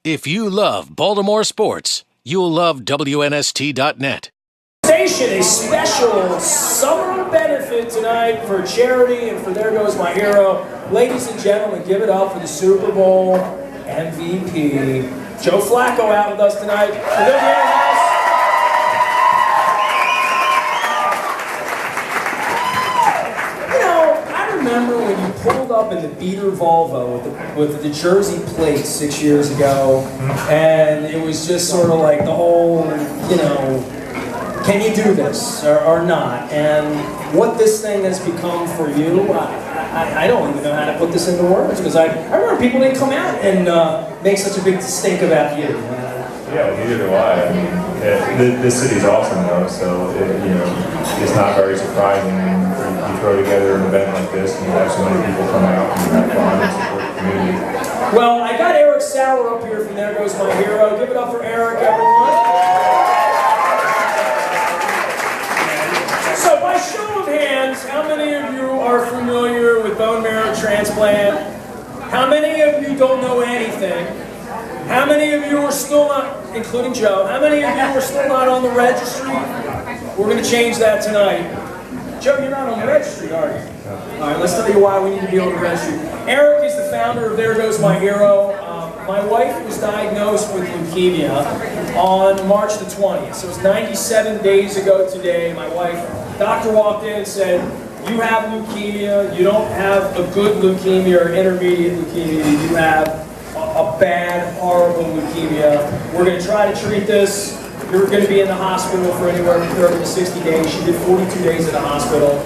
If you love Baltimore sports, you'll love WNST.net. Station, a special summer benefit tonight for charity and for There Goes My Hero. Ladies and gentlemen, give it up for the Super Bowl MVP, Joe Flacco, out with us tonight. You know, I remember when you pulled up in the beater Volvo with the Jersey plate 6 years ago, and it was just sort of like the whole, you know, can you do this or not? And what this thing has become for you, I don't even know how to put this into words, because I remember people didn't come out and make such a big stink about you. Yeah, neither do I. This city's awesome though, so it's not very surprising. You throw together an event like this and you have so many people come out and have fun and support the community. Well, I got Eric Sauer up here from There Goes My Hero. Give it up for Eric, everyone. So by show of hands, how many of you are familiar with bone marrow transplant? How many of you don't know anything? How many of you are still not, including Joe, how many of you are still not on the registry? We're going to change that tonight. Joe, you're not on the registry, are you? All right, let's tell you why we need to be on the registry. Eric is the founder of There Goes My Hero. My wife was diagnosed with leukemia on March the 20th. So it was 97 days ago today. My wife, doctor walked in and said, you have leukemia. You don't have a good leukemia or intermediate leukemia. You have a bad, horrible leukemia. We're going to try to treat this. You're going to be in the hospital for anywhere from 30 to 60 days. She did 42 days in the hospital.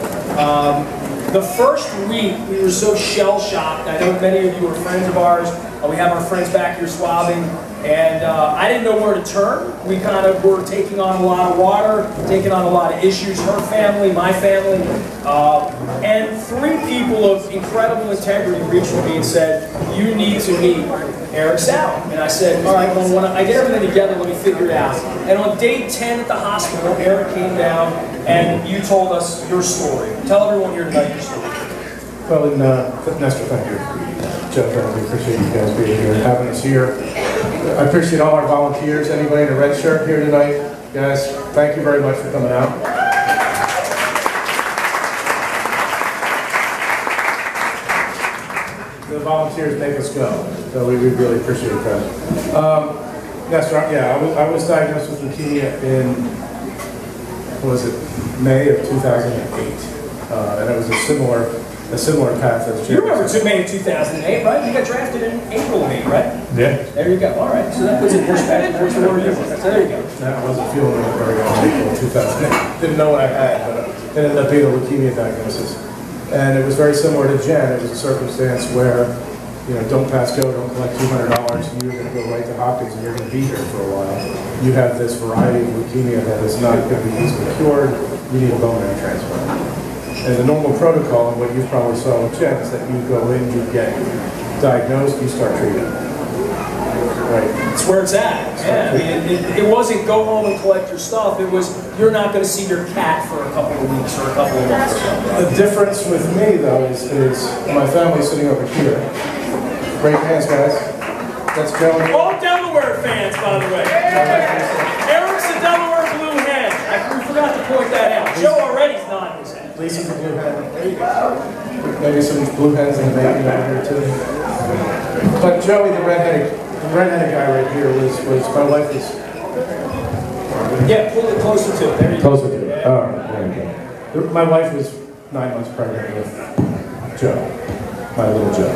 The first week, we were so shell-shocked. I know many of you are friends of ours. We have our friends back here swabbing. And I didn't know where to turn. We kind of were taking on a lot of water, taking on a lot of issues, her family, my family. And three people of incredible integrity reached for me and said, you need to meet Eric Sauer. And I said, all right, well, when I get everything together, let me figure it out. And on day 10 at the hospital, Eric came down and you told us your story. Tell everyone here tonight your story. Well, Nestor, thank you. Joe, we appreciate you guys being here and having us here. I appreciate all our volunteers, anybody in a red shirt here tonight. Guys, thank you very much for coming out. The volunteers make us go, so we really appreciate that. Nestor, yeah, I was diagnosed with leukemia in, what was it, May of 2008. And it was a similar path as Jim. You remember May of 2008, right? You got drafted in April of 8, right? Yeah. There you go. All right. So that puts it in perspective. So there you go. I wasn't feeling very well in April of 2008. Didn't know what I had, but it ended up being a leukemia diagnosis. And it was very similar to Jen. It was a circumstance where, don't pass go, don't collect $200. You're going to go right to Hopkins and you're going to be here for a while. You have this variety of leukemia that is not going to be easily cured. You need a bone marrow transplant. And the normal protocol, and what you probably saw with Jen, is that you go in, you get diagnosed, you start treating. Right. That's where it's at. Yeah. I mean, it wasn't go home and collect your stuff. It was you're not going to see your cat for a couple of weeks or a couple of months. The difference with me, though, is my family sitting over here. Great hands, guys. That's Joe. All Delaware fans, by the way. Eric's a Delaware blue hen. We forgot to point that out. Joe already's nodding his head. Lisa's a blue hen. There you go. Maybe some blue hens in the baby over here, too. But Joey, the redheaded guy right here was my wife was. Yeah, pull it closer to it. There you go. Closer to it. Oh, there you go. My wife was 9 months pregnant with Joe, my little Joe.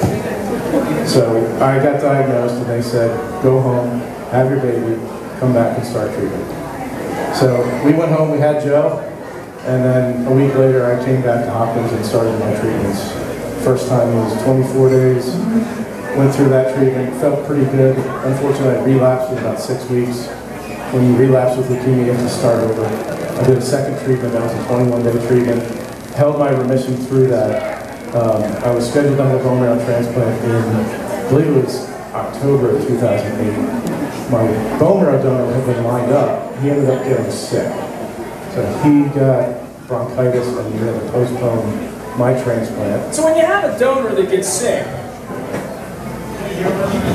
So I got diagnosed and they said, go home, have your baby, come back and start treatment. So we went home, we had Joe, and then a week later I came back to Hopkins and started my treatments. First time was 24 days, went through that treatment, felt pretty good. Unfortunately I relapsed in about 6 weeks. When you relapse with leukemia, you have to start over. I did a second treatment, that was a 21-day treatment. Held my remission through that. I was scheduled to have a bone marrow transplant in, I believe it was October of 2008. My bone marrow donor had been lined up. He ended up getting sick. So he got bronchitis and we had to postpone my transplant. So when you have a donor that gets sick,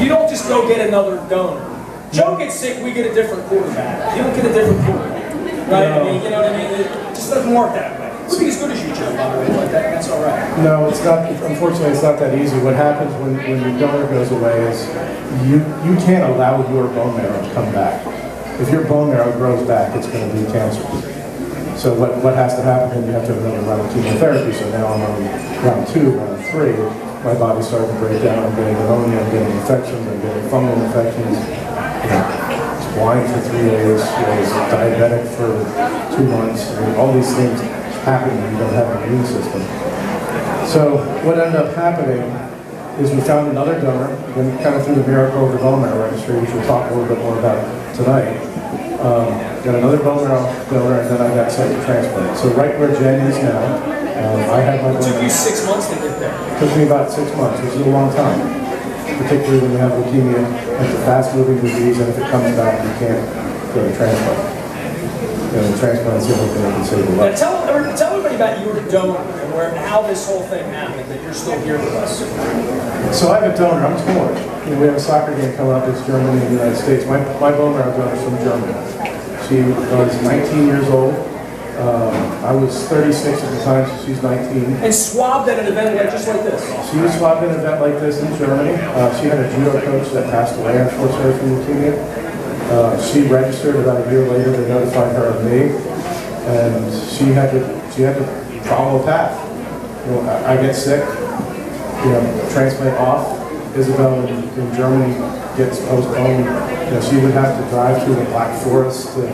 You don't just go get another donor. Joe gets sick, we get a different quarterback. You don't get a different quarterback, right? No. I mean, you know what I mean? It just doesn't work that way. It would be as good as you, Joe, by the way, but that's all right. No, it's not. Unfortunately, it's not that easy. What happens when your donor goes away is you can't allow your bone marrow to come back. If your bone marrow grows back, it's going to be cancer. So what has to happen, then you have to have another round of chemotherapy. So now I'm on round 2, round 3. My body's starting to break down. I'm getting pneumonia, I'm getting infections, I'm getting fungal infections. It's blind for 3 days. It's diabetic for 2 months. I mean, all these things happen when you don't have an immune system. So what ended up happening is we found another donor, then kind of through the miracle of the bone marrow registry, which we'll talk a little bit more about tonight. Got another bone marrow donor, and then I got sent to transplant. So right where Jen is now, I had my bone marrow. It took you 6 months to get there. It took me about 6 months, which is a long time. Particularly when you have leukemia, it's a fast-moving disease, and if it comes back, you can't go to transplant. Transplant's the only thing that can save a Now life. tell everybody about your donor and how this whole thing happened, that you're still here with us. So I have a donor. I'm torn. We have a soccer game coming up. It's Germany and the United States. My bone marrow donor is from Germany. She was 19 years old. I was 36 at the time, so she's 19. And swabbed at an event just like this. She was swabbed at an event like this in Germany. She had a judo coach that passed away, unfortunately, from leukemia. She registered about a year later. They notified her of me, and she had to follow a path. I get sick. Transplant off. Isabel in Germany gets postponed. She would have to drive through the Black Forest to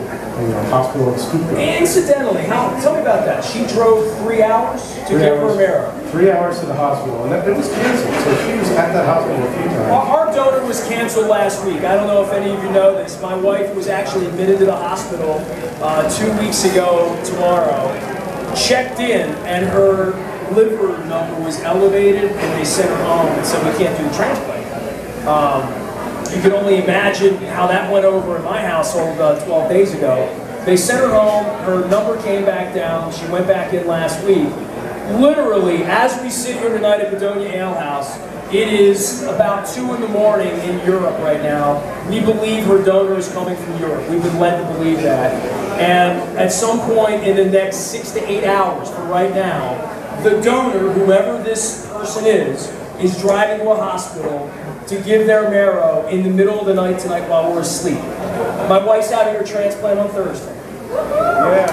hospital in Stuttgart. Incidentally, tell me about that. She drove 3 hours to get her marrow. 3 hours to the hospital, and it was canceled. So she was at that hospital a few times. Our donor was canceled last week. I don't know if any of you know this. My wife was actually admitted to the hospital 2 weeks ago tomorrow. Checked in, and her liver number was elevated, and they sent her home and said we can't do the transplant. You can only imagine how that went over in my household 12 days ago. They sent her home, her number came back down, she went back in last week. Literally, as we sit here tonight at Bedonia Ale House, it is about 2 in the morning in Europe right now. We believe her donor is coming from Europe. We've been led to believe that. And at some point in the next 6 to 8 hours from right now, the donor, whoever this person is driving to a hospital to give their marrow in the middle of the night tonight while we're asleep. My wife's having her transplant on Thursday. Yeah.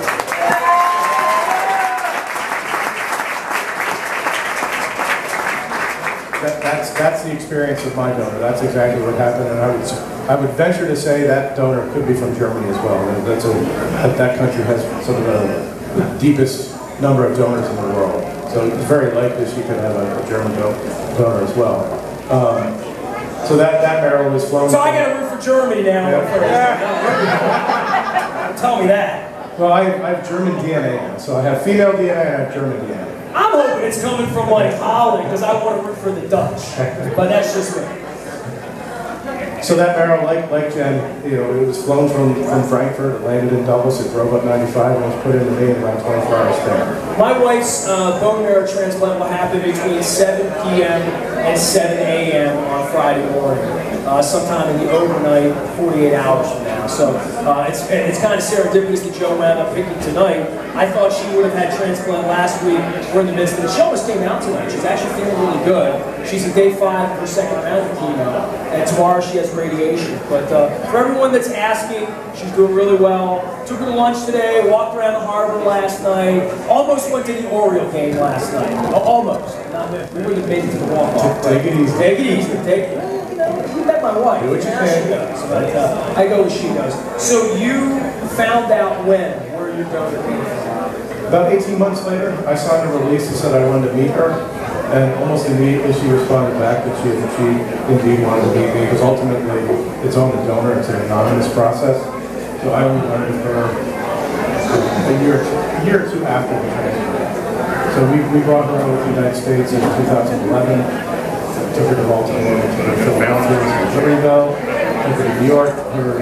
That's the experience of my donor. That's exactly what happened, and I would venture to say that donor could be from Germany as well. That country has some of the deepest number of donors in the world, so it's very likely she could have a German donor as well. So that marrow was flown. So I got to root for Germany now. Yeah. Tell me that. Well, I have German DNA now, so I have female DNA and I have German DNA. I'm hoping it's coming from like Holland because I want to root for the Dutch, but that's just me. So that marrow, like Jen, it was flown from Frankfurt, it landed in Dulles, it drove up 95 and was put into me in about 24 hours there. My wife's bone marrow transplant will happen between 7 p.m. and 7 a.m. on Friday morning, sometime in the overnight, 48 hours from now. So it's kind of serendipitous that Joe wound up picking tonight. I thought she would have had transplant last week. We're in the midst of it. She almost came out tonight. She's actually feeling really good. She's in day 5 of her second round of chemo, and tomorrow she has radiation. But for everyone that's asking, she's doing really well. Took her to lunch today, walked around the harbor last night, almost went to the Oriole game last night. Almost. We wouldn't have made it to the walk-off. Take it easy. Take it easy. You met my wife. Do what you Now can. she goes. But I go where she goes. So you found out where your donor came from? About 18 months later, I signed a release that said I wanted to meet her, and almost immediately she responded back that she indeed wanted to meet me, because ultimately it's on the donor, it's an anonymous process. So I only learned of her a year or two after the transplant. So we brought her over to the United States in 2011. Took her to Baltimore, took her to Philadelphia, to Louisville, took her to New York, her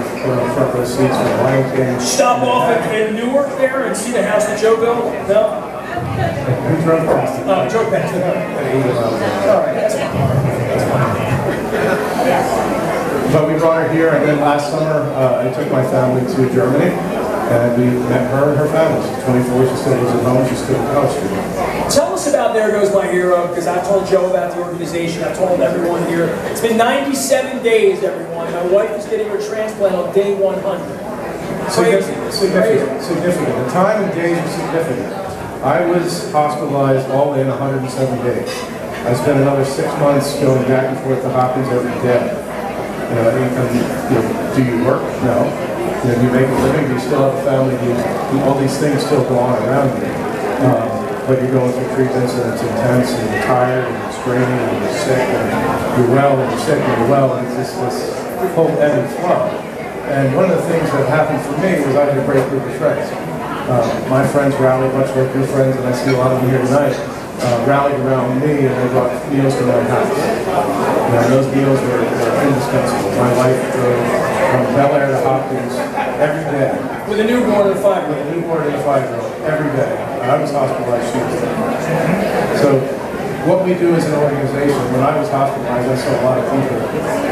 front row seats for the Lions game. Stop off in Newark there and see the house that Joe built? No? We drove past it. Oh, drove past it. At 80 miles an hour. All right, that's fine. But we brought her here, and then last summer I took my family to Germany, and we met her and her family. She's 24, she still lives at home, she's still in college student. Tell us about There Goes My Hero, because I told Joe about the organization, I told everyone here. It's been 97 days, everyone. My wife is getting her transplant on day 100. Significant. The time and days are significant. I was hospitalized all in 107 days. I spent another 6 months going back and forth to Hopkins every day. Do you work? No. Do you make a living? Do you still have a family? All these things still go on around you. But you're going through treatments and it's intense and you're tired and it's draining and you're sick and you're well and you're sick and you're well, and it's just this whole ebb and flow. And one of the things that happened for me was I had a great group of friends. My friends rallied, much like your friends, and I see a lot of them here tonight, rallied around me and they brought meals to my house. And those meals were indispensable. My wife drove from Bel Air to Hopkins every day. With a newborn and a 5-year-old. With a newborn and a 5-year-old, every day. I was hospitalized, she was there. So what we do as an organization, when I was hospitalized, I saw a lot of people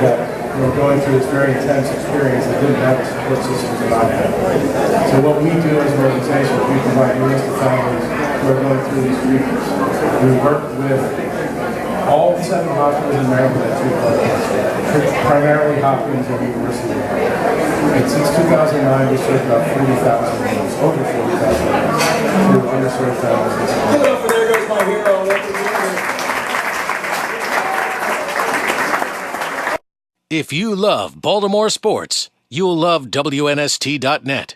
that were going through this very intense experience that didn't have the support systems that I had. So what we do as an organization, we provide meals to families who are going through these treatments. We work with all 7 hospitals in Maryland that treat blood cancer, primarily Hopkins and University of Maryland. And since 2009, we've served about 40,000 meals, over 40,000 meals, to underserved families. Give it up for There Goes My Hero. If you love Baltimore sports, you'll love WNST.net.